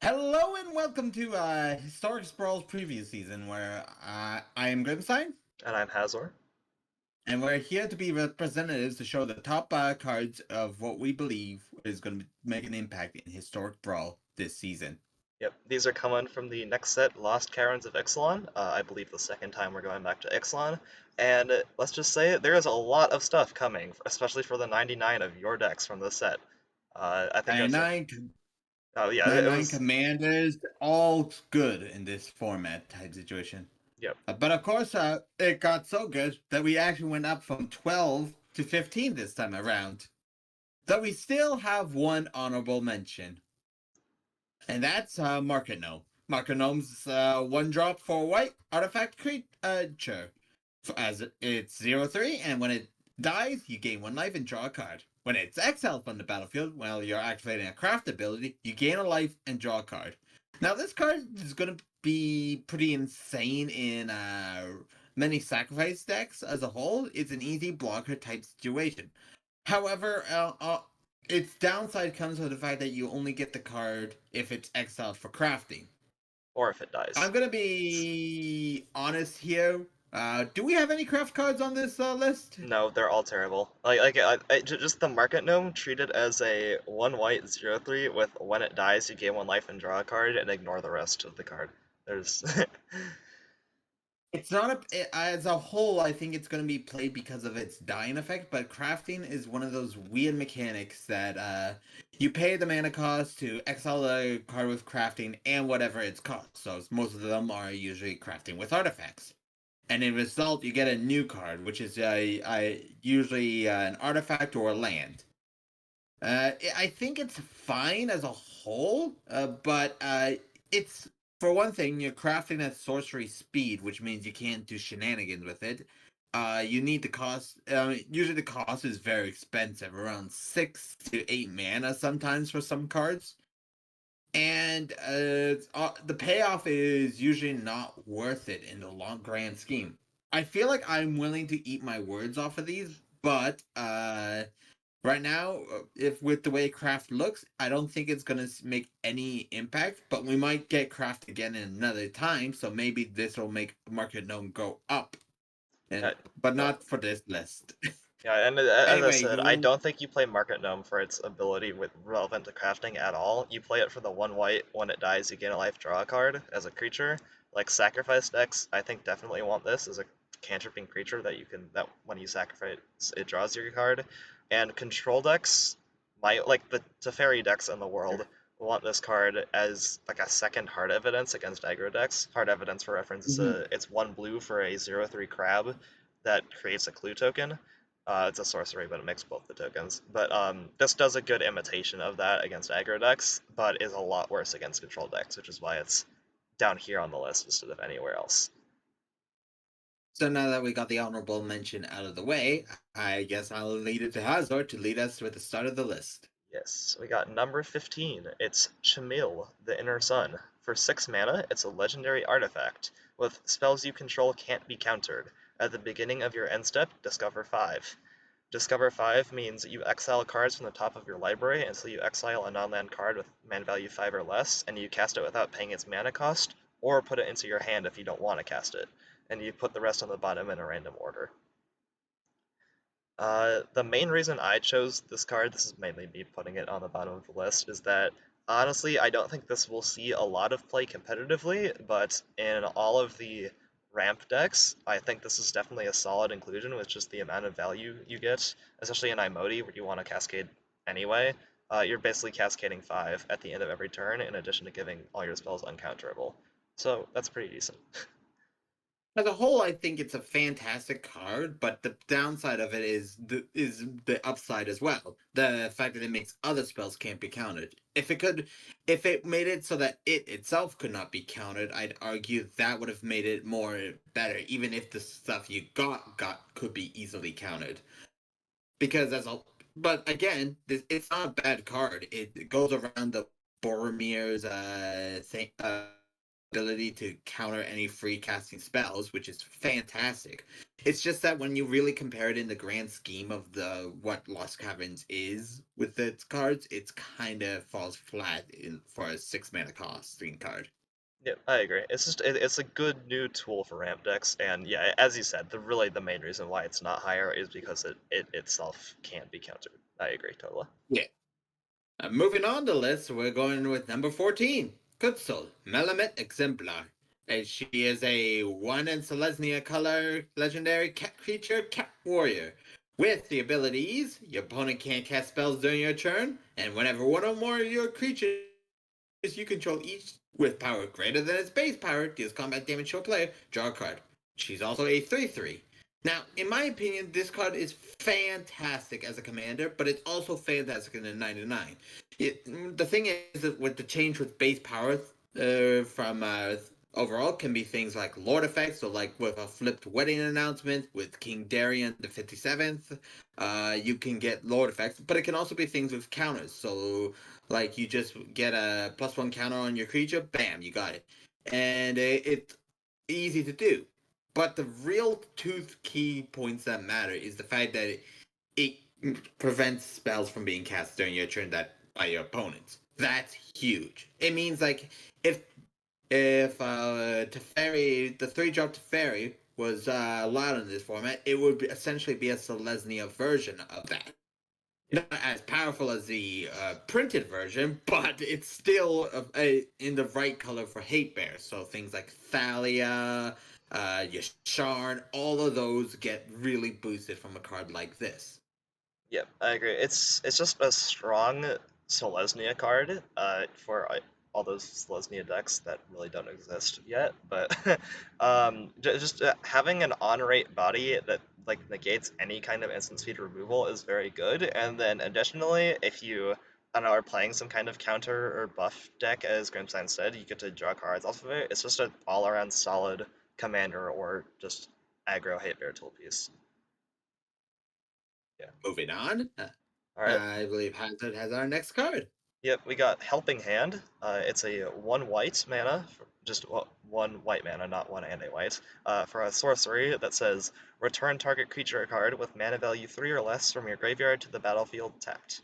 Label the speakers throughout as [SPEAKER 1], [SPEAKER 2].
[SPEAKER 1] Hello and welcome to Historic Brawl's preview season, where I am Grimstein,
[SPEAKER 2] And I'm Hazor.
[SPEAKER 1] and we're here to be representatives to show the top cards of what we believe is going to make an impact in Historic Brawl this season.
[SPEAKER 2] Yep, these are coming from the next set, Lost Caverns of Ixalan. I believe the second time we're going back to Ixalan. And let's just say it, there is a lot of stuff coming, especially for the 99 of your decks from this set. I think it was a,
[SPEAKER 1] 99,
[SPEAKER 2] oh yeah, it
[SPEAKER 1] 99
[SPEAKER 2] was,
[SPEAKER 1] commanders, all good in this format type situation.
[SPEAKER 2] yep.
[SPEAKER 1] But of course, it got so good that we actually went up from 12 to 15 this time around. Though we still have one honorable mention. And that's Market Gnome. Market Gnome's one drop for white artifact creature. As it's 0/3, and when it dies, you gain 1 life and draw a card. When it's exiled from the battlefield, while you're activating a craft ability, you gain a life and draw a card. Now, this card is going to be pretty insane in many sacrifice decks as a whole. It's an easy blocker type situation. However, its downside comes with the fact that you only get the card if it's exiled for crafting.
[SPEAKER 2] Or if it dies.
[SPEAKER 1] I'm gonna be honest here. Do we have any craft cards on this list?
[SPEAKER 2] No, they're all terrible. Just the Market Gnome treated as a 1 white 0/3 with when it dies you gain 1 life and draw a card and ignore the rest of the card. There's
[SPEAKER 1] It's not as a whole. I think it's gonna be played because of its dying effect. But crafting is one of those weird mechanics that you pay the mana cost to exile the card with crafting and whatever its cost. So most of them are usually crafting with artifacts. And in result, you get a new card, which is usually an artifact or a land. I think it's fine as a whole, but it's, for one thing, you're crafting at sorcery speed, which means you can't do shenanigans with it. You need the cost. Usually, the cost is very expensive, around 6 to 8 mana sometimes for some cards. And the payoff is usually not worth it in the long grand scheme. I feel like I'm willing to eat my words off of these, but right now, if with the way craft looks, I don't think it's gonna make any impact. But we might get craft again in another time, so maybe this will make Market Gnome go up,
[SPEAKER 2] yeah,
[SPEAKER 1] but
[SPEAKER 2] yeah.
[SPEAKER 1] not for this list.
[SPEAKER 2] Yeah, and as I
[SPEAKER 1] Anyway,
[SPEAKER 2] said, I don't think you play Market Gnome for its ability with relevant to crafting at all. You play it for the 1 white, when it dies you gain a life, draw a card as a creature. Like sacrifice decks, I think definitely want this as a cantripping creature that when you sacrifice it draws your card. And control decks, like the Teferi decks in the world, want this card as like a second hard evidence against aggro decks. Hard evidence for reference is
[SPEAKER 1] Mhm.
[SPEAKER 2] it's 1 blue for a 0/3 crab that creates a clue token. It's a sorcery, but it makes both the tokens. But this does a good imitation of that against aggro decks, but is a lot worse against control decks, which is why it's down here on the list instead of anywhere else.
[SPEAKER 1] So now that we got the honorable mention out of the way, I guess I'll lead it to Hazor to lead us with the start of the list.
[SPEAKER 2] Yes, we got number 15. It's Chamil, the Inner Sun. For 6 mana, it's a legendary artifact. With spells you control can't be countered. At the beginning of your end step, discover 5. Discover 5 means you exile cards from the top of your library until you exile a non-land card with mana value 5 or less, and you cast it without paying its mana cost, or put it into your hand if you don't want to cast it. And you put the rest on the bottom in a random order. The main reason I chose this card, this is mainly me putting it on the bottom of the list, is that honestly, I don't think this will see a lot of play competitively, but in all of the ramp decks, I think this is definitely a solid inclusion with just the amount of value you get, especially in Imodi where you want to cascade anyway. You're basically cascading 5 at the end of every turn in addition to giving all your spells uncounterable. So that's pretty decent.
[SPEAKER 1] As a whole, I think it's a fantastic card, but the downside of it is the upside as well. The fact that it makes other spells can't be counted. If it made it so that it itself could not be counted, I'd argue that would have made it more better, even if the stuff you got could be easily counted. Because but again, it's not a bad card. It goes around the Boromir's thing ability to counter any free casting spells, which is fantastic. It's just that when you really compare it in the grand scheme of the what Lost Caverns is with its cards, it's kind of falls flat for a 6 mana costing card.
[SPEAKER 2] Yeah, I agree. It's just it's a good new tool for ramp decks, and yeah, as you said, the main reason why it's not higher is because it itself can't be countered. I agree totally.
[SPEAKER 1] Yeah. Moving on the list, we're going with number 14, Kutzul, Melamet Exemplar. And she is a 1 in Selesnya color legendary cat creature, cat warrior. With the abilities, your opponent can't cast spells during your turn, and whenever one or more of your creatures you control each with power greater than its base power deals combat damage to a player, draw a card. She's also a 3/3. Now, in my opinion, this card is fantastic as a commander, but it's also fantastic in a 9/9. The thing is that with the change with base power from overall can be things like Lord effects, so like with a flipped wedding announcement with King Darian the 57th, you can get Lord effects, but it can also be things with counters. So like you just get a +1 counter on your creature, bam, you got it, and it's easy to do. But the real two key points that matter is the fact that it prevents spells from being cast during your turn that by your opponents. That's huge. It means like if Teferi, the 3-drop Teferi was allowed in this format, it would essentially be a Selesnya version of that. Not as powerful as the printed version, but it's still in the right color for hate bears. So things like Thalia, Yasharn, all of those get really boosted from a card like this.
[SPEAKER 2] Yep, I agree. It's just a strong Selesnya card for all those Selesnya decks that really don't exist yet. But just having an on-rate body that like negates any kind of instant speed removal is very good. And then additionally, if you I don't know, are playing some kind of counter or buff deck, as Grimstein said, you get to draw cards off of it. It's just an all-around solid commander or just aggro hate bear tool piece. Yeah.
[SPEAKER 1] Moving on,
[SPEAKER 2] All right.
[SPEAKER 1] I believe Hazard has our next card.
[SPEAKER 2] Yep, we got Helping Hand. It's a one white mana, just one white mana, not one and a white, for a sorcery that says return target creature card with mana value 3 or less from your graveyard to the battlefield tapped.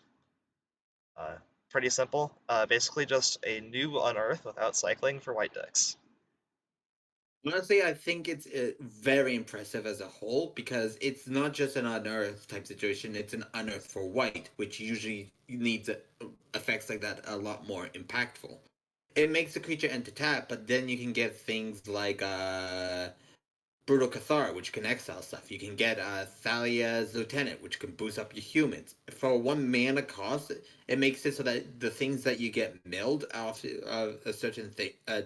[SPEAKER 2] Uh, Pretty simple. Basically just a new Unearth without cycling for white decks.
[SPEAKER 1] Honestly, I think it's very impressive as a whole because it's not just an unearth type situation, it's an unearth for white, which usually needs effects like that a lot more impactful. It makes the creature enter tap, but then you can get things like Brutal Cathar, which can exile stuff. You can get Thalia's Lieutenant, which can boost up your humans. For 1 mana cost, it makes it so that the things that you get milled off a certain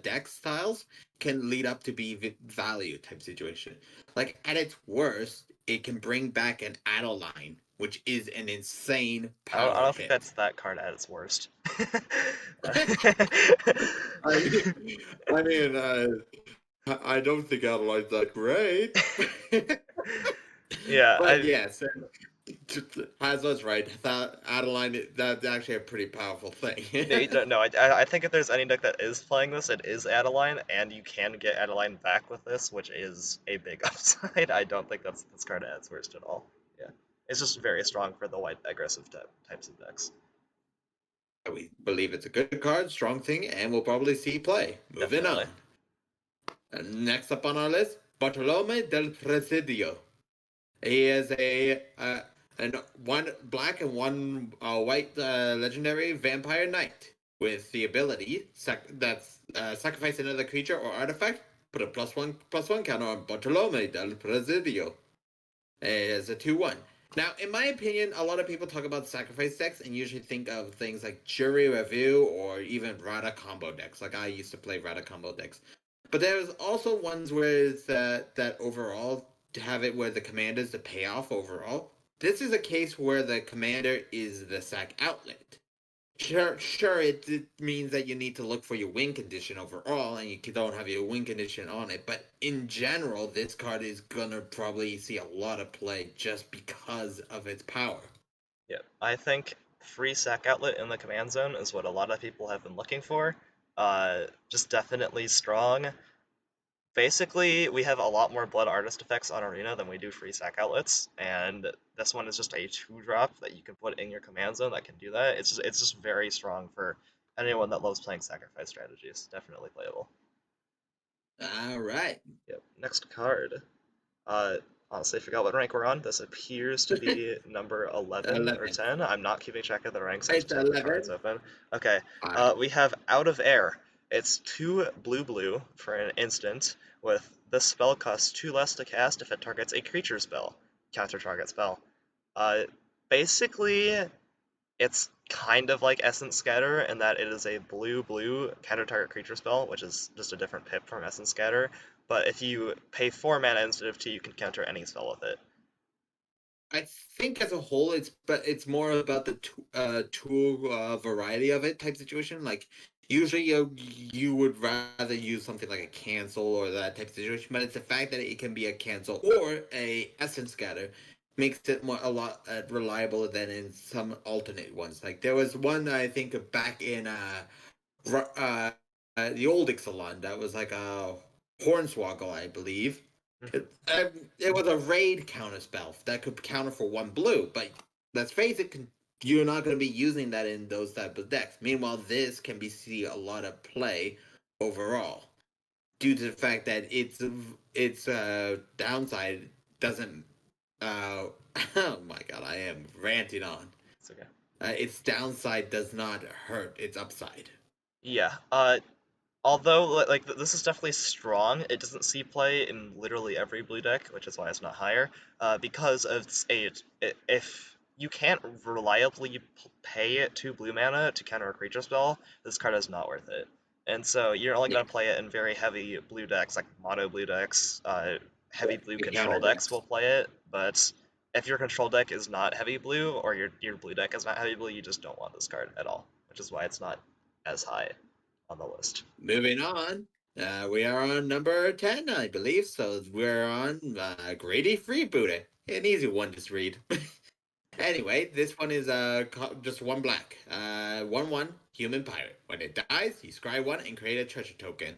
[SPEAKER 1] deck styles can lead up to be value type situation. Like at its worst, it can bring back an Adeline, which is an insane
[SPEAKER 2] I
[SPEAKER 1] power
[SPEAKER 2] don't think
[SPEAKER 1] hit.
[SPEAKER 2] that's that card at its worst.
[SPEAKER 1] I, I mean, I don't think Adeline's that great.
[SPEAKER 2] Yeah,
[SPEAKER 1] But yes, Hazard's right. That Adeline, that's actually a pretty powerful thing.
[SPEAKER 2] no, no, I think if there's any deck that is playing this, it is Adeline, and you can get Adeline back with this, which is a big upside. I don't think that's this card at its worst at all. Yeah, it's just very strong for the white aggressive types of decks.
[SPEAKER 1] We believe it's a good card, strong thing, and we'll probably see play. Moving
[SPEAKER 2] Definitely.
[SPEAKER 1] on. Next up on our list, Bartolome del Presidio. He is a an one black and one white legendary vampire knight with the ability that's sacrifice another creature or artifact. Put a +1/+1 counter on Bartolome del Presidio. As a 2/1. Now, in my opinion, a lot of people talk about sacrifice decks and usually think of things like Jury Review or even Rada combo decks. Like I used to play Rada combo decks. But there's also ones where it's that overall to have it where the commander is the payoff overall. This is a case where the commander is the sack outlet. Sure, it means that you need to look for your win condition overall, and you don't have your win condition on it. But in general, this card is gonna probably see a lot of play just because of its power.
[SPEAKER 2] Yeah, I think free sack outlet in the command zone is what a lot of people have been looking for. Just definitely strong. Basically, we have a lot more blood artist effects on Arena than we do free sack outlets, and this one is just a 2-drop that you can put in your command zone that can do that. It's just very strong for anyone that loves playing sacrifice strategies. Definitely playable.
[SPEAKER 1] All right.
[SPEAKER 2] Yep. Next card. Uh, Honestly, I forgot what rank we're on. This appears to be number 11 or
[SPEAKER 1] 11.
[SPEAKER 2] 10. I'm not keeping track of the ranks. I
[SPEAKER 1] It's
[SPEAKER 2] just have the cards
[SPEAKER 1] 11.
[SPEAKER 2] open. Okay.
[SPEAKER 1] All right.
[SPEAKER 2] We have Out of Air. It's 2 blue for an instant, with this spell costs 2 less to cast if it targets a creature spell. Counter target spell. Uh, Basically, it's kind of like Essence Scatter in that it is a blue counter target creature spell, which is just a different pip from Essence Scatter. But if you pay 4 mana instead of 2, you can counter any spell with it.
[SPEAKER 1] I think as a whole, it's more about the tool variety of it type situation. Like usually you would rather use something like a cancel or that type of situation, but it's the fact that it can be a cancel or a essence scatter makes it a lot reliable than in some alternate ones. Like there was one I think back in the old Ixalan that was like a Hornswoggle, I believe.
[SPEAKER 2] Mhm.
[SPEAKER 1] It was a raid counter spell that could counter for 1 blue, but let's face it, you're not going to be using that in those type of decks. Meanwhile, this can be see a lot of play overall due to the fact that its downside doesn't. Oh my god, I am ranting on.
[SPEAKER 2] It's okay.
[SPEAKER 1] Its downside does not hurt its upside.
[SPEAKER 2] Yeah. Although this is definitely strong, it doesn't see play in literally every blue deck, which is why it's not higher. Because of if you can't reliably pay 2 blue mana to counter a creature spell, this card is not worth it. And so you're only
[SPEAKER 1] Yeah,
[SPEAKER 2] gonna play it in very heavy blue decks, like mono blue decks. Heavy blue
[SPEAKER 1] the
[SPEAKER 2] control
[SPEAKER 1] counter
[SPEAKER 2] decks will
[SPEAKER 1] decks.
[SPEAKER 2] play it, but if your control deck is not heavy blue or your blue deck is not heavy blue, you just don't want this card at all, which is why it's not as high on the list.
[SPEAKER 1] Moving on. We are on number 10, I believe. So we're on Grady Freebooter. An easy one to read. Anyway, this one is just 1 black. 1/1 human pirate. When it dies, you scry 1 and create a treasure token.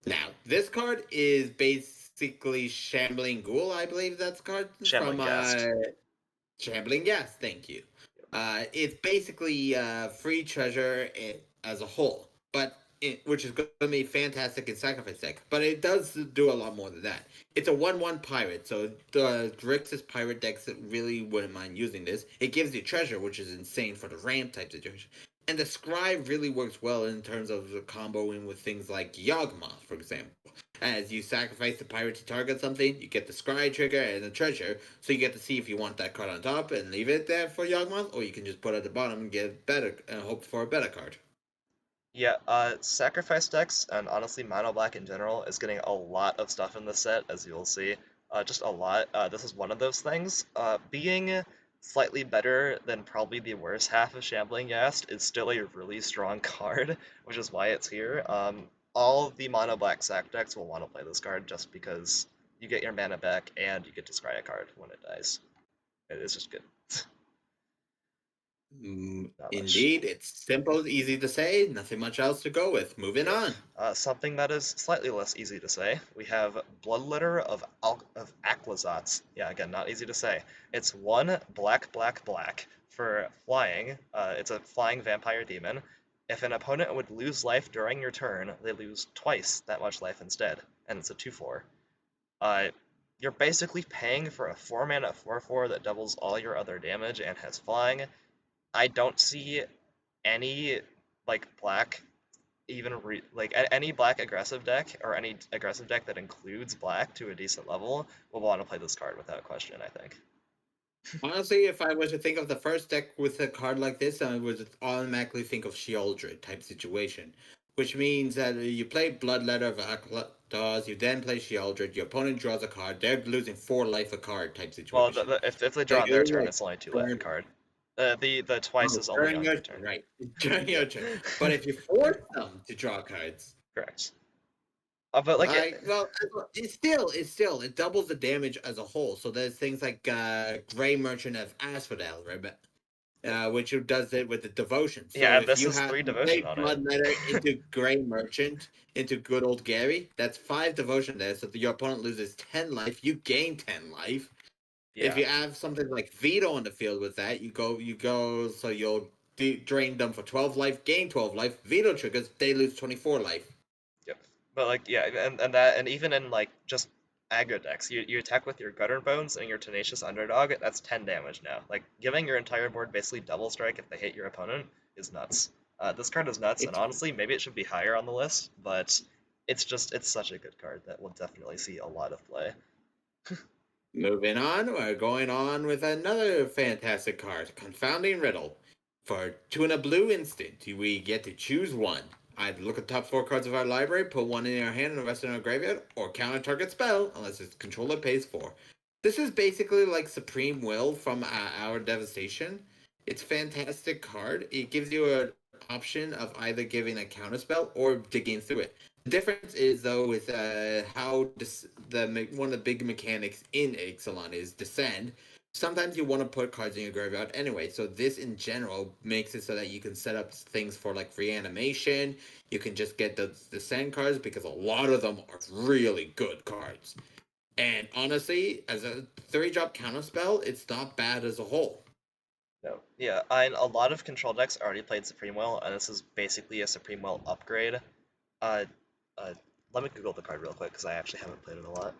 [SPEAKER 1] Now, this card is basically Shambling Ghoul, I believe that's card from
[SPEAKER 2] Shambling Ghast.
[SPEAKER 1] Shambling Gas, thank you. It's basically free treasure as a whole, which is going to be fantastic in Sacrifice deck. But it does do a lot more than that. It's a 1/1 pirate, so the Grixis pirate decks that really wouldn't mind using this. It gives you treasure, which is insane for the ramp type situation. And the Scribe really works well in terms of comboing with things like Yawgmoth, for example. As you sacrifice the pirate to target something, you get the scry trigger and the treasure, so you get to see if you want that card on top and leave it there for Yawgmoth, or you can just put it at the bottom and get better and hope for a better card.
[SPEAKER 2] Yeah, Sacrifice decks, and honestly Mono Black in general, is getting a lot of stuff in this set, as you'll see. Just a lot. This is one of those things. Being slightly better than probably the worst half of Shambling Ghast is still a really strong card, which is why it's here. All of the Mono Black Sac decks will want to play this card just because you get your mana back and you get to scry a card when it dies. It's just good. Not much.
[SPEAKER 1] Indeed, it's simple, easy to say, nothing much else to go with. Moving
[SPEAKER 2] Yep.
[SPEAKER 1] on.
[SPEAKER 2] Something that is slightly less easy to say. We have Bloodletter of Aquazats. Yeah, again, not easy to say. It's 1 black for flying. It's a flying vampire demon. If an opponent would lose life during your turn, they lose twice that much life instead, and it's a 2/4. Uh, you're basically paying for a 4 mana 4/4 that doubles all your other damage and has flying. I don't see any black any black aggressive deck or any aggressive deck that includes black to a decent level will want to play this card without question, I think.
[SPEAKER 1] Honestly, if I was to think of the first deck with a card like this, I would automatically think of Sheoldred type situation. Which means that you play Bloodletter of Aklataz, you then play Sheoldred, your opponent draws a card, they're losing 4 life a card type
[SPEAKER 2] Well,
[SPEAKER 1] situation.
[SPEAKER 2] if they
[SPEAKER 1] So
[SPEAKER 2] draw on their
[SPEAKER 1] you
[SPEAKER 2] turn,
[SPEAKER 1] like
[SPEAKER 2] it's only 2 life a
[SPEAKER 1] burn
[SPEAKER 2] card. The twice
[SPEAKER 1] oh
[SPEAKER 2] is only
[SPEAKER 1] during
[SPEAKER 2] on
[SPEAKER 1] your
[SPEAKER 2] your
[SPEAKER 1] turn,
[SPEAKER 2] turn.
[SPEAKER 1] right. During your turn. But if you force them to draw cards,
[SPEAKER 2] Correct. But like it,
[SPEAKER 1] I well, it's still it doubles the damage as a whole. So there's things like Grey Merchant of Asphodel, right? which does it with the devotion. So
[SPEAKER 2] Yeah, and
[SPEAKER 1] if
[SPEAKER 2] this
[SPEAKER 1] you
[SPEAKER 2] is
[SPEAKER 1] have
[SPEAKER 2] 3
[SPEAKER 1] you
[SPEAKER 2] devotion
[SPEAKER 1] play
[SPEAKER 2] on it.
[SPEAKER 1] Blood Letter into Grey Merchant into good old Gary, that's 5 devotion there. So if your opponent loses 10 life, you gain 10 life. If
[SPEAKER 2] Yeah.
[SPEAKER 1] you have something like Veto on the field with that, you go. So you'll drain them for 12 life, gain 12 life. Veto triggers, they lose 24 life.
[SPEAKER 2] Yep. But like yeah, and that and even in like just aggro decks, you attack with your Gutter Bones and your Tenacious Underdog, that's 10 damage now. Like giving your entire board basically double strike if they hit your opponent is nuts. This card is nuts, and
[SPEAKER 1] It's
[SPEAKER 2] honestly, maybe it should be higher on the list, but it's such a good card that will definitely see a lot of play.
[SPEAKER 1] moving on. We're going on with another fantastic card, Confounding Riddle. For 2 and a blue instant, we get to choose one. Either look at the top 4 cards of our library, put one in our hand and the rest in our graveyard, or counter target spell unless its controller pays 4. This is basically like Supreme Will from our Devastation. It's a fantastic card. It gives you an option of either giving a counter spell or digging through it. The difference is though with how one of the big mechanics in Ixalan is descend. Sometimes you want to put cards in your graveyard anyway, so this in general makes it so that you can set up things for like reanimation. You can just get the descend cards because a lot of them are really good cards. And honestly, as a 3-drop counter spell, it's not bad as a whole.
[SPEAKER 2] No. Yeah, and a lot of control decks already played Supreme Will, and this is basically a Supreme Will upgrade. Uh, uh, Let me Google the card real quick because I actually haven't played it a lot.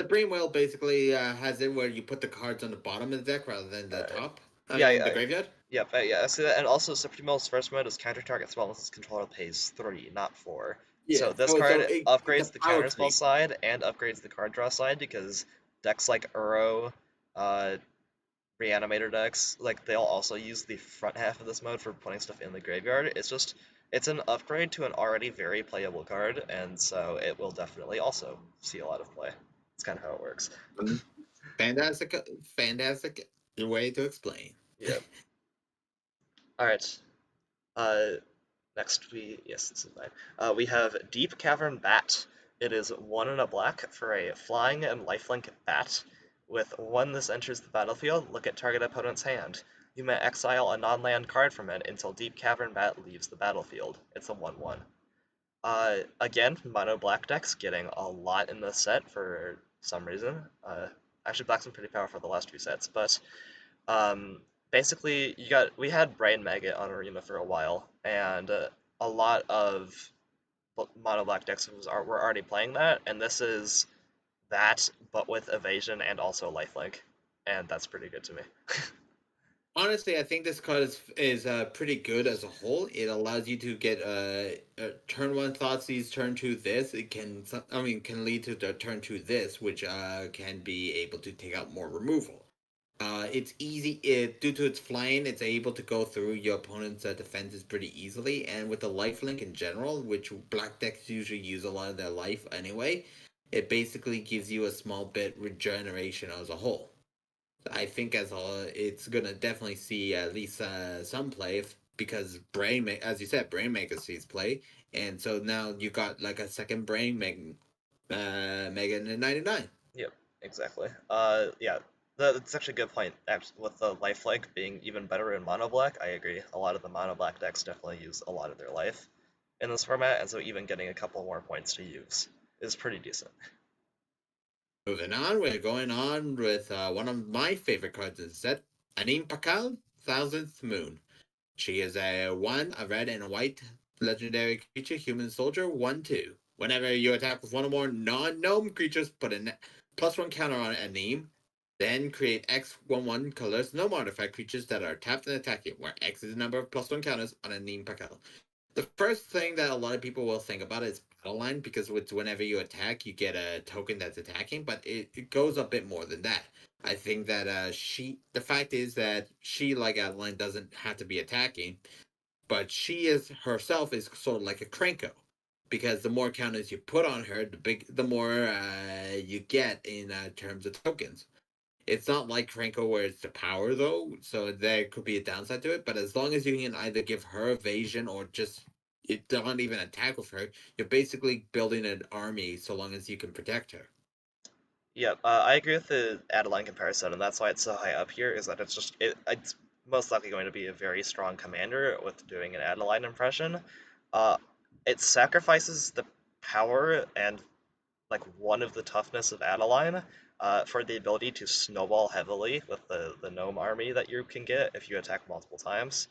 [SPEAKER 1] Supreme Will basically has it where you put the cards on the bottom of the deck rather than the
[SPEAKER 2] Uh,
[SPEAKER 1] top. I
[SPEAKER 2] yeah,
[SPEAKER 1] mean,
[SPEAKER 2] yeah,
[SPEAKER 1] the graveyard.
[SPEAKER 2] yep, yeah. So, and also Supreme Will's first mode is counter target spell unless its controller pays 3, not 4.
[SPEAKER 1] Yeah,
[SPEAKER 2] So this
[SPEAKER 1] so
[SPEAKER 2] card
[SPEAKER 1] it's a
[SPEAKER 2] upgrades the
[SPEAKER 1] power
[SPEAKER 2] counterspell
[SPEAKER 1] creep.
[SPEAKER 2] side and upgrades the card draw side because decks like Uro, uh, Reanimator decks, like they'll also use the front half of this mode for putting stuff in the graveyard. It's an upgrade to an already very playable card, and so it will definitely also see a lot of play. It's kind of how it works.
[SPEAKER 1] Mm, Fantastic, fantastic way to explain.
[SPEAKER 2] Yeah. All right. Uh, Next, this is mine. We have Deep Cavern Bat. It is 1 and a black for a flying and lifelink bat. With 1 this enters the battlefield, look at target opponent's hand. You may exile a non-land card from it until Deep Cavern Bat leaves the battlefield. It's a 1/1. Again, mono black decks getting a lot in this set for some reason. Actually, black's been pretty powerful the last few sets, but um, basically, we had Brain Maggot on Arena for a while, and a lot of mono black decks were already playing that, and this is that, but with evasion and also lifelink, and that's pretty good to me.
[SPEAKER 1] Honestly, I think this card is pretty good as a whole. It allows you to get turn 1 Thoughtseize, turn 2 this. It can can lead to the turn 2 this, which can be able to take out more removal. It's easy. Due to its flying, it's able to go through your opponent's defenses pretty easily. And with the lifelink in general, which black decks usually use a lot of their life anyway, it basically gives you a small bit regeneration as a whole. I think it's gonna definitely see at least some play because as you said, Brain Maker sees play, and so now you got like a second Megan in 99.
[SPEAKER 2] Yep, exactly. Yeah, that's actually a good point. Actually, with the lifelink being even better in mono black, I agree. A lot of the mono black decks definitely use a lot of their life in this format, and so even getting a couple more points to use is pretty decent.
[SPEAKER 1] Moving on, we're going on with one of my favorite cards in the set, Anim Pakal, Thousandth Moon. She is a red and a white legendary creature, human soldier, 1/2. Whenever you attack with one or more non-gnome creatures, put a +1 counter on Anim. Then create X/1/1 colors gnome artifact creatures that are tapped and attacking, where X is the number of +1 counters on Anim Pakal. The first thing that a lot of people will think about is battle line because whenever you attack, you get a token that's attacking, but it goes a bit more than that. I think that the fact is that she, like Adeline, doesn't have to be attacking, but she is herself is sort of like a Cranko. Because the more counters you put on her, the more you get in terms of tokens. It's not like Cranko where it's the power though, so there could be a downside to it. But as long as you can either give her evasion or just it don't even attack with her, you're basically building an army so long as you can protect her.
[SPEAKER 2] Yep, I agree with the Adeline comparison, and that's why it's so high up here. Is that it's most likely going to be a very strong commander with doing an Adeline impression. Uh, it sacrifices the power and like one of the toughness of Adeline for the ability to snowball heavily with the gnome army that you can get if you attack multiple times.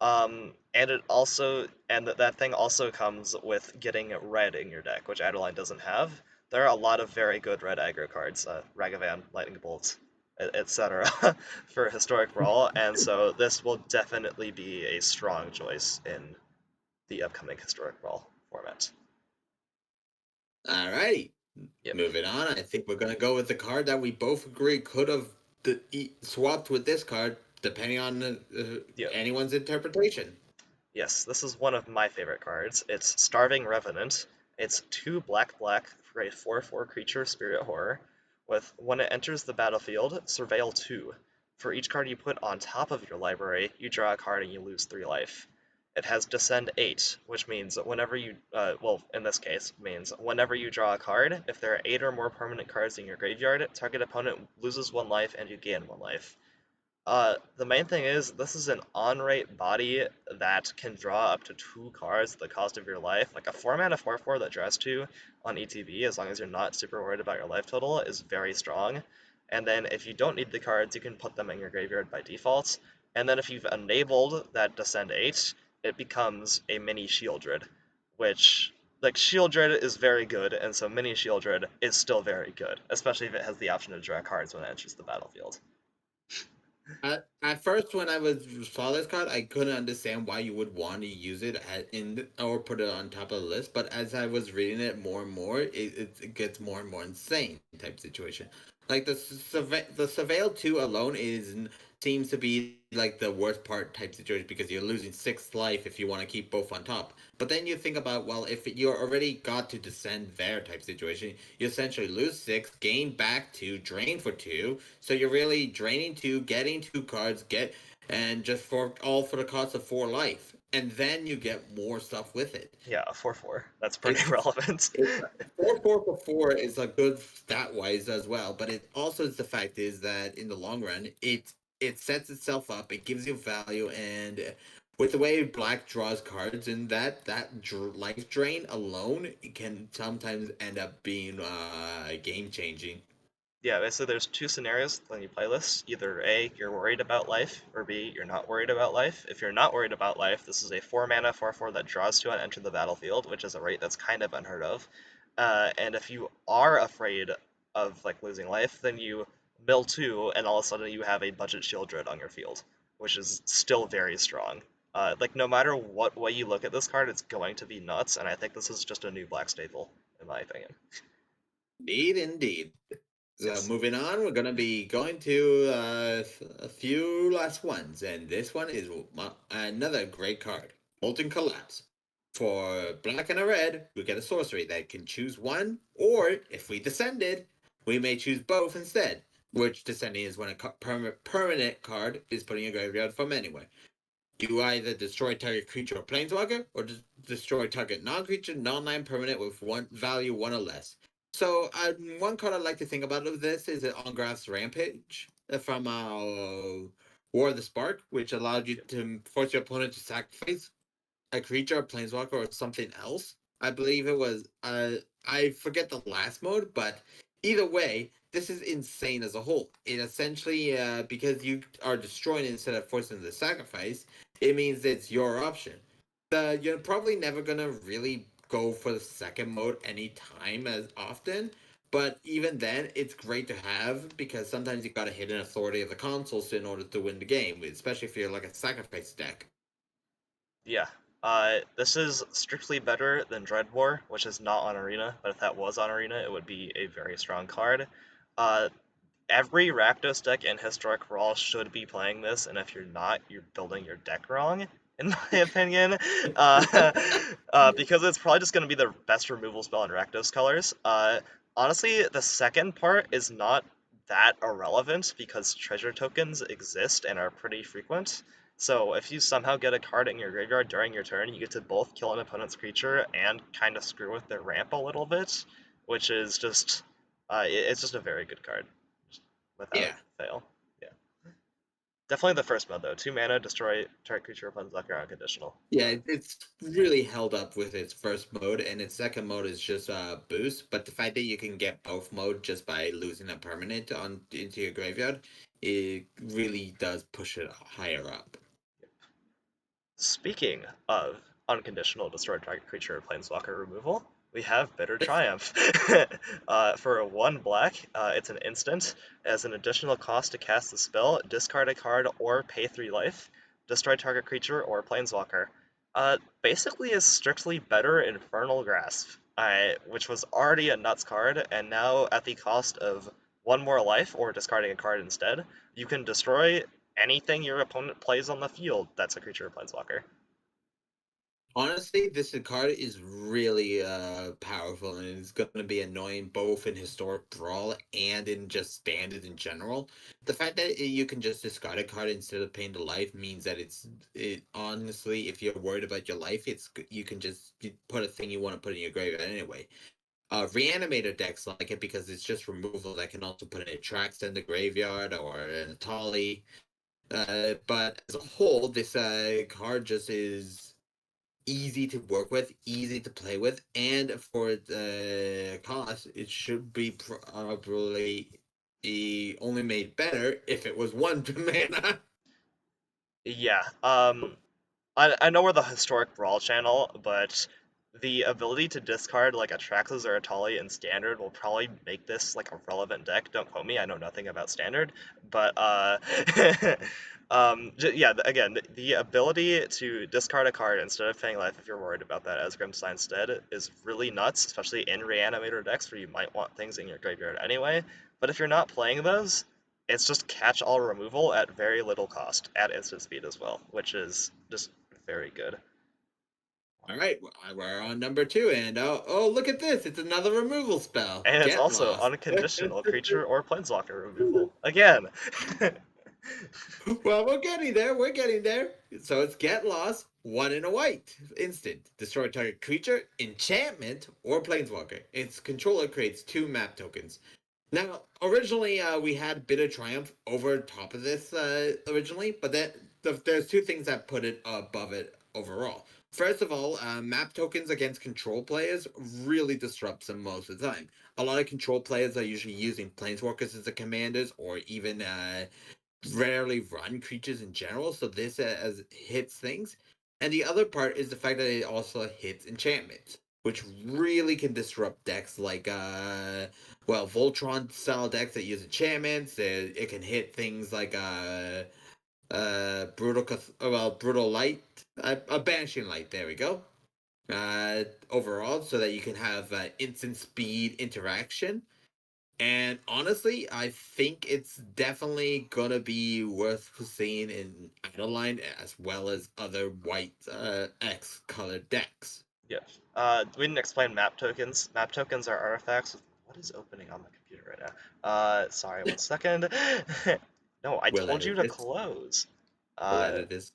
[SPEAKER 2] And it also and that thing also comes with getting red in your deck, which Adeline doesn't have. There are a lot of very good red aggro cards, Ragavan, Lightning Bolt, etc., for Historic Brawl, and so this will definitely be a strong choice in the upcoming Historic Brawl format.
[SPEAKER 1] All right,
[SPEAKER 2] Yep.
[SPEAKER 1] moving on. I think we're gonna go with the card that we both agree could have swapped with this card, depending on
[SPEAKER 2] Yep.
[SPEAKER 1] anyone's interpretation.
[SPEAKER 2] Yes, this is one of my favorite cards. It's Starving Revenant. It's 2 black black for a 4/4 creature spirit horror, with when it enters the battlefield, surveil 2. For each card you put on top of your library, you draw a card and you lose 3 life. It has Descend 8, which means whenever you, well, in this case, means whenever you draw a card, if there are 8 or more permanent cards in your graveyard, target opponent loses 1 life and you gain 1 life. The main thing is this is an on-rate body that can draw up to 2 cards at the cost of your life. Like a 4-mana 4/4 that draws 2 on ETB, as long as you're not super worried about your life total, is very strong. And then if you don't need the cards, you can put them in your graveyard by default. And then if you've enabled that Descend 8, it becomes a mini Shieldred, which, like, Shieldred is very good, and so mini Shieldred is still very good, especially if it has the option to draw cards when it enters the battlefield.
[SPEAKER 1] At first, when I was saw this card, I couldn't understand why you would want to use it in or put it on top of the list. But as I was reading it more and more, it gets more and more insane type situation. Like the Surveil 2 alone seems to be like the worst part type situation because you're losing 6 life if you want to keep both on top. But then you think about, well, if you're already got to descend there type situation, you essentially lose 6, gain back 2, drain for 2. So you're really draining 2, getting 2 cards, and just for the cost of 4 life. And then you get more stuff with it.
[SPEAKER 2] Yeah, a 4/4. That's pretty
[SPEAKER 1] It's
[SPEAKER 2] relevant.
[SPEAKER 1] it's 4 4 for 4 is a good stat wise as well, but it also is the fact is that in the long run, it sets itself up, it gives you value, and with the way black draws cards and life drain alone, it can sometimes end up being game changing.
[SPEAKER 2] Yeah, basically there's 2 scenarios when you play this. Either A, you're worried about life, or B, you're not worried about life. If you're not worried about life, this is a 4-mana 4/4 that draws 2 and enter the battlefield, which is a rate that's kind of unheard of. And if you are afraid of like losing life, then you mill 2, and all of a sudden you have a budget shield dread on your field, which is still very strong. Like no matter what way you look at this card, it's going to be nuts, and I think this is just a new black staple, in my opinion.
[SPEAKER 1] Indeed, indeed. So
[SPEAKER 2] Yes.
[SPEAKER 1] moving on, we're gonna be going to a few last ones, and this one is another great card, Molten Collapse. For black and a red, we get a sorcery that can choose one, or if we descended, we may choose both instead. Which descending is when a permanent card is put in your graveyard from anywhere. You either destroy target creature or planeswalker, or destroy target non-creature, non-land permanent with one value 1 or less. So, one card I'd like to think about of this is an On-Graph's Rampage from War of the Spark, which allowed you to force your opponent to sacrifice a creature, a planeswalker, or something else. I believe it was. I forget the last mode, but either way, this is insane as a whole. It essentially, because you are destroying instead of forcing the sacrifice, it means it's your option. You're probably never gonna really go for the second mode anytime as often. But even then, it's great to have because sometimes you gotta hit an authority of the consoles in order to win the game, especially if you're like a sacrifice deck.
[SPEAKER 2] Yeah. This is strictly better than Dread War, which is not on Arena, but if that was on Arena, it would be a very strong card. Uh, every Rakdos deck in Historic Brawl should be playing this, and if you're not, you're building your deck wrong, in my opinion. Because it's probably just going to be the best removal spell in Rakdos colors. Honestly, the second part is not that irrelevant because treasure tokens exist and are pretty frequent. So if you somehow get a card in your graveyard during your turn, you get to both kill an opponent's creature and kind of screw with their ramp a little bit, which is just it's just a very good card without
[SPEAKER 1] Yeah.
[SPEAKER 2] fail. Yeah. Definitely the first mode though. 2 mana, destroy target creature or planeswalker unconditional.
[SPEAKER 1] Yeah, it's really held up with its first mode, and its second mode is just boost. But the fact that you can get both mode just by losing a permanent on into your graveyard, it really does push it higher up.
[SPEAKER 2] Speaking of unconditional destroy target creature or planeswalker removal, we have Bitter Triumph. For a 1 black, it's an instant. As an additional cost to cast the spell, discard a card or pay 3 life. Destroy target creature or planeswalker. Basically is strictly better Infernal Grasp, which was already a nuts card, and now at the cost of 1 more life or discarding a card instead, you can destroy anything your opponent plays on the field that's a creature or planeswalker.
[SPEAKER 1] Honestly, this card is really powerful, and it's going to be annoying both in Historic Brawl and in just Standard in general. The fact that you can just discard a card instead of paying the life means that it honestly, if you're worried about your life, you can just put a thing you want to put in your graveyard anyway. Reanimator decks like it because it's just removal that can also put in a Trax in the graveyard or an Atali. But as a whole, this card just is easy to work with, easy to play with, and for the cost, it should be probably only made better if it was one mana.
[SPEAKER 2] Yeah, I know we're the Historic Brawl channel, but the ability to discard like a Traxxas or a Tali in Standard will probably make this like a relevant deck. Don't quote me, I know nothing about Standard, but yeah, again, the ability to discard a card instead of paying life if you're worried about that as Grimstein instead is really nuts, especially in Reanimator decks where you might want things in your graveyard anyway. But if you're not playing those, it's just catch-all removal at very little cost at instant speed as well, which is just very good.
[SPEAKER 1] All right, we're on number two, and oh, look at this! It's another removal spell.
[SPEAKER 2] And it's
[SPEAKER 1] Get
[SPEAKER 2] also
[SPEAKER 1] lost.
[SPEAKER 2] unconditional creature or planeswalker removal. Again.
[SPEAKER 1] Well, we're getting there. We're getting there. So it's get lost, one in a white. Instant. Destroy target creature, enchantment, or planeswalker. Its controller creates 2 map tokens. Now, originally, we had Bitter Triumph over top of this originally, but there's 2 things that put it above it overall. First of all, map tokens against control players really disrupts them most of the time. A lot of control players are usually using planeswalkers as the commanders, or even rarely run creatures in general, so this as hits things. And the other part is the fact that it also hits enchantments, which really can disrupt decks like Voltron style decks that use enchantments. It can hit things like brutal light, a banishing light. There we go. Overall, so that you can have instant speed interaction, and honestly, I think it's definitely gonna be worth seeing in Adeline as well as other white X colored decks.
[SPEAKER 2] Yeah. We didn't explain map tokens. Map tokens are artifacts. What is opening on my computer right now? Sorry, 1 second. No, I
[SPEAKER 1] We'll
[SPEAKER 2] told you
[SPEAKER 1] edit
[SPEAKER 2] to
[SPEAKER 1] this.
[SPEAKER 2] close.
[SPEAKER 1] We'll
[SPEAKER 2] Uh,
[SPEAKER 1] edit this.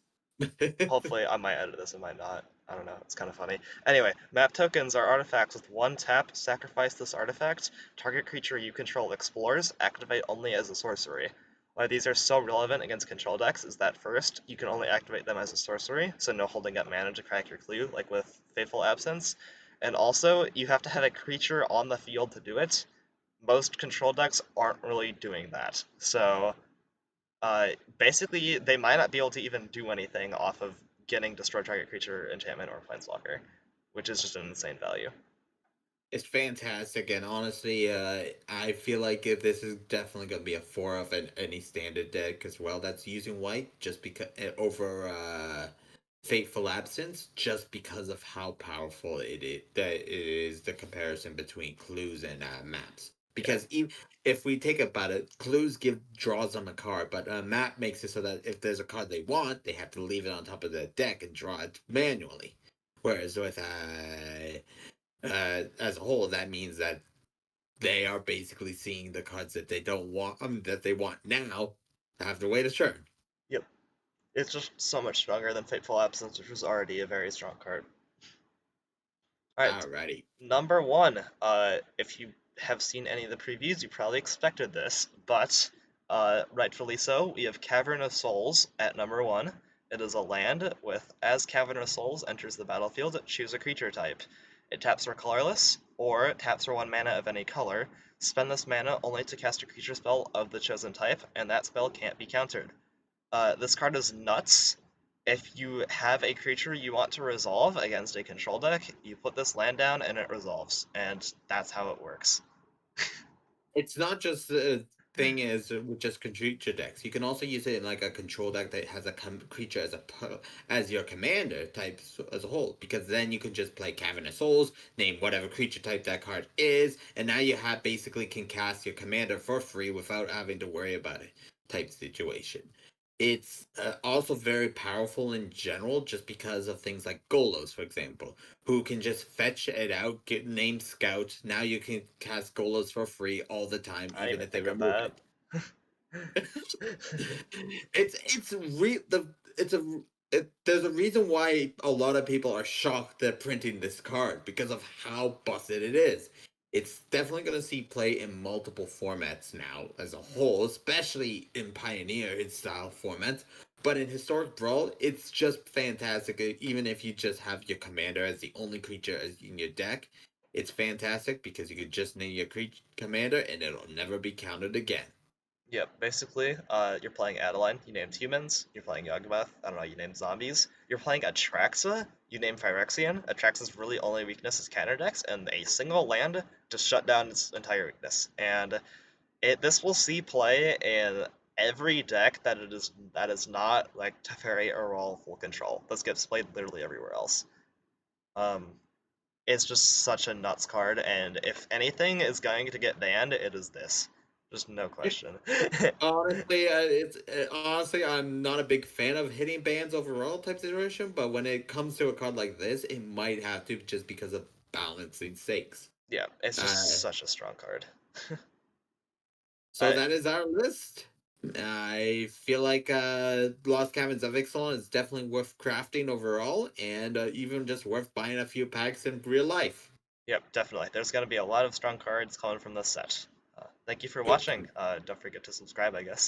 [SPEAKER 2] Hopefully, I might edit this, I might not. I don't know, it's kind of funny. Anyway, map tokens are artifacts with 1 tap, sacrifice this artifact. Target creature you control explores, activate only as a sorcery. Why these are so relevant against control decks is that first, you can only activate them as a sorcery, so no holding up mana to crack your clue, like with Fateful Absence. And also, you have to have a creature on the field to do it. Most control decks aren't really doing that. So, basically, they might not be able to even do anything off of getting destroy target creature, enchantment, or planeswalker, which is just an insane value.
[SPEAKER 1] It's fantastic, and honestly, I feel like if this is definitely going to be a 4 of any standard deck as well that's using white, just because over Fateful Absence, just because of how powerful that it is the comparison between clues and maps.
[SPEAKER 2] Yeah.
[SPEAKER 1] Because even if we think about it, clues give draws on the card, but a map makes it so that if there's a card they want, they have to leave it on top of the deck and draw it manually. Whereas with as a whole, that means that they are basically seeing the cards that they don't want, that they want now, have to wait a turn.
[SPEAKER 2] Yep. It's just so much stronger than Fateful Absence, which was already a very strong card. Alright,
[SPEAKER 1] Alrighty.
[SPEAKER 2] number one. If you have seen any of the previews, you probably expected this, but Rightfully so. We have Cavern of Souls at number 1. It is a land with, as Cavern of Souls enters the battlefield, choose a creature type. It taps for colorless, or taps for 1 mana of any color. Spend this mana only to cast a creature spell of the chosen type, and that spell can't be countered. This card is nuts. If you have a creature you want to resolve against a control deck, you put this land down and it resolves, and that's how it works.
[SPEAKER 1] It's not just the thing is with just creature decks. You can also use it in like a control deck that has a creature as as your commander type as a whole. Because then you can just play Cavern of Souls, name whatever creature type that card is, and now you have basically can cast your commander for free without having to worry about it type situation. It's also very powerful in general, just because of things like Golos, for example, who can just fetch it out, get named Scout. Now you can cast Golos for free all the time,
[SPEAKER 2] I didn't
[SPEAKER 1] even
[SPEAKER 2] even
[SPEAKER 1] if they
[SPEAKER 2] think of
[SPEAKER 1] remove
[SPEAKER 2] that.
[SPEAKER 1] it. It's re the it's a there's a reason why a lot of people are shocked they're printing this card because of how busted it is. It's definitely going to see play in multiple formats now as a whole, especially in Pioneer style formats. But in Historic Brawl, it's just fantastic. Even if you just have your commander as the only creature in your deck, it's fantastic because you can just name your commander and it'll never be counted again.
[SPEAKER 2] Yep, basically, you're playing Adeline, you named humans. You're playing Yawgmoth, I don't know, you named zombies. You're playing Atraxa, you named Phyrexian. Atraxa's really only weakness is counter decks, and a single land just shut down its entire weakness. And this will see play in every deck that is not like Teferi or Roll full control. This gets played literally everywhere else. Um, it's just such a nuts card, and if anything is going to get banned, it is this. Just no question.
[SPEAKER 1] Honestly, I'm not a big fan of hitting bans overall type situation, but when it comes to a card like this, it might have to just because of balancing stakes.
[SPEAKER 2] Yeah, it's just
[SPEAKER 1] Uh,
[SPEAKER 2] such a strong card.
[SPEAKER 1] so
[SPEAKER 2] I
[SPEAKER 1] that is our list. I feel like Lost Caverns of Ixalan is definitely worth crafting overall, and even just worth buying a few packs in real life.
[SPEAKER 2] Yep, definitely. There's going to be a lot of strong cards coming from this set. Thank you for watching. Don't forget to subscribe, I guess.